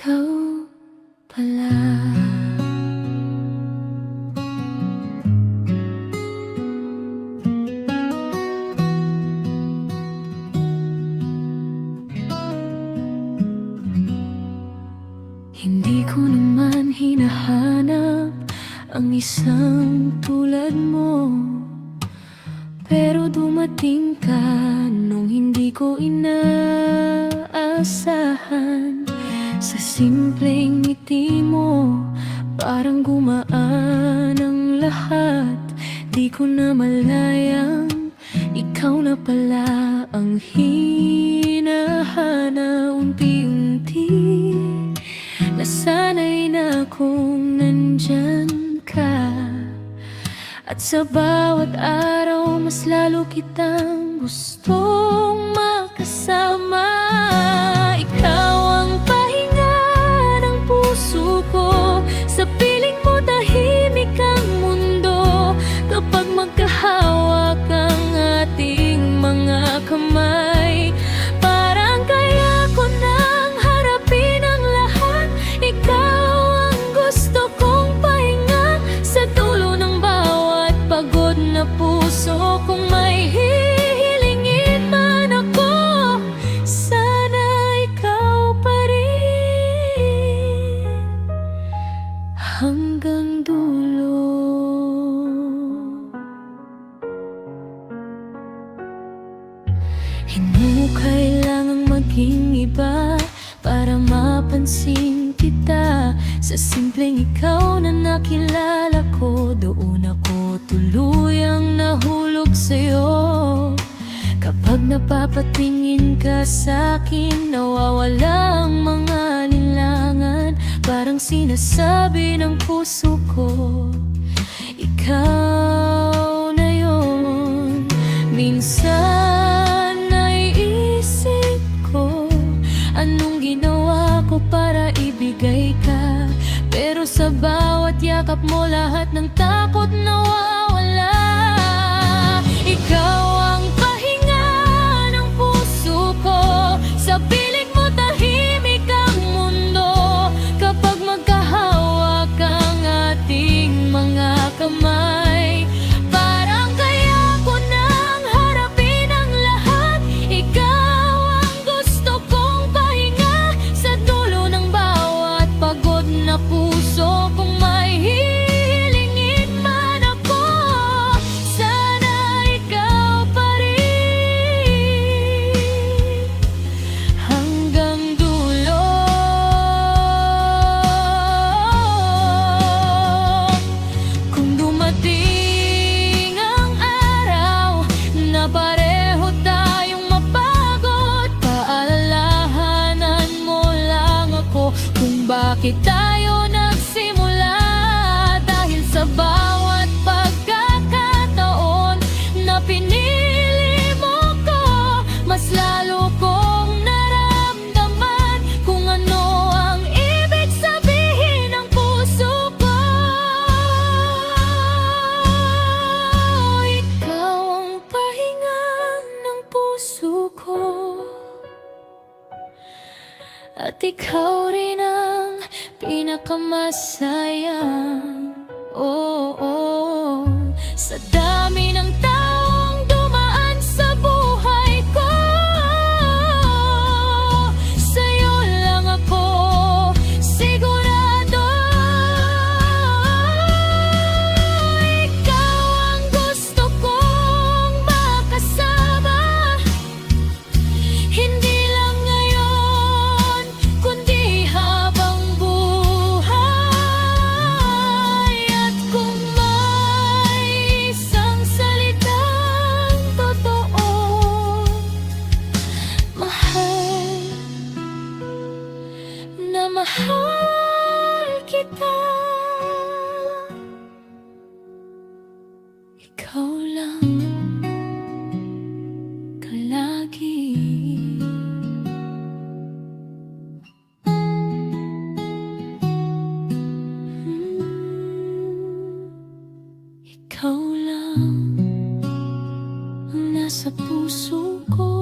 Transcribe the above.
ikaw pala. Hindi ko naman hinahanap ang isang tulad mo, pero dumating ka nung hindi ko inaasahan. Sa simpleng ngiti mo, parang gumaan ang lahat. Di ko na malayang ikaw na pala ang hinahanap. Unti-unti nasanay na kung nandyan ka, at sa bawat araw mas lalo kitang gustong makasama. Ikaw ang pahinga ng puso ko, sa piling mo tahimik ang mundo. Kapag magkahawak ang ating mga kamay, parang kaya ko nang harapin ang lahat. Ikaw ang gusto kong pahinga, sa dulo ng bawat pagod na puso. Kung may hihilingin man ako, sana ikaw pa rin hanggang dulo. Hindi mo kailangang maging iba para mapansin kita. Sa simpleng ikaw na nakilala ko, doon ako tuluyang nahulog sa'yo. Kapag napapatingin ka sa'kin, nawawala ang mga linlangan. Parang sinasabi ng puso ko, ikaw na yun. Minsan naiisip ko, anong ginawa ko para ibigay ka, pero sa bawat yakap mo lahat ng takot nawawala. Ikaw ang pahinga ng puso ko, sa piling mo tahimik ang mundo. Kapag magkahawak ang ating mga kamay, parang kaya ko nang harapin ang lahat. Ikaw ang gusto kong pahinga, sa dulo ng bawat pagod na puso. Kung may hihilingin man ako, sana ikaw pa rin hanggang dulo. Kung dumating ang araw na pareho tayong mapagod, paalalahanan mo lang ako kung bakit tayo nagsimula. Dahil sa bawat pagkakataon na pinili mo ko, mas lalo kong naramdaman kung ano ang ibig sabihin ng puso ko. Ikaw ang pahinga ng puso ko, at ikaw rin ang pinakamasayang. Oh, oh. Sa dami ng taong dumaan sa buhay ko, sa'yo lang ako sigurado. Ikaw ang gusto kong makasama, hindi lang ngayon, kundi habang buhay. At kung may isang salitang totoo, mahal na mahal kita. Ikaw lang kalagi. Ikaw lang ang nasa puso ko.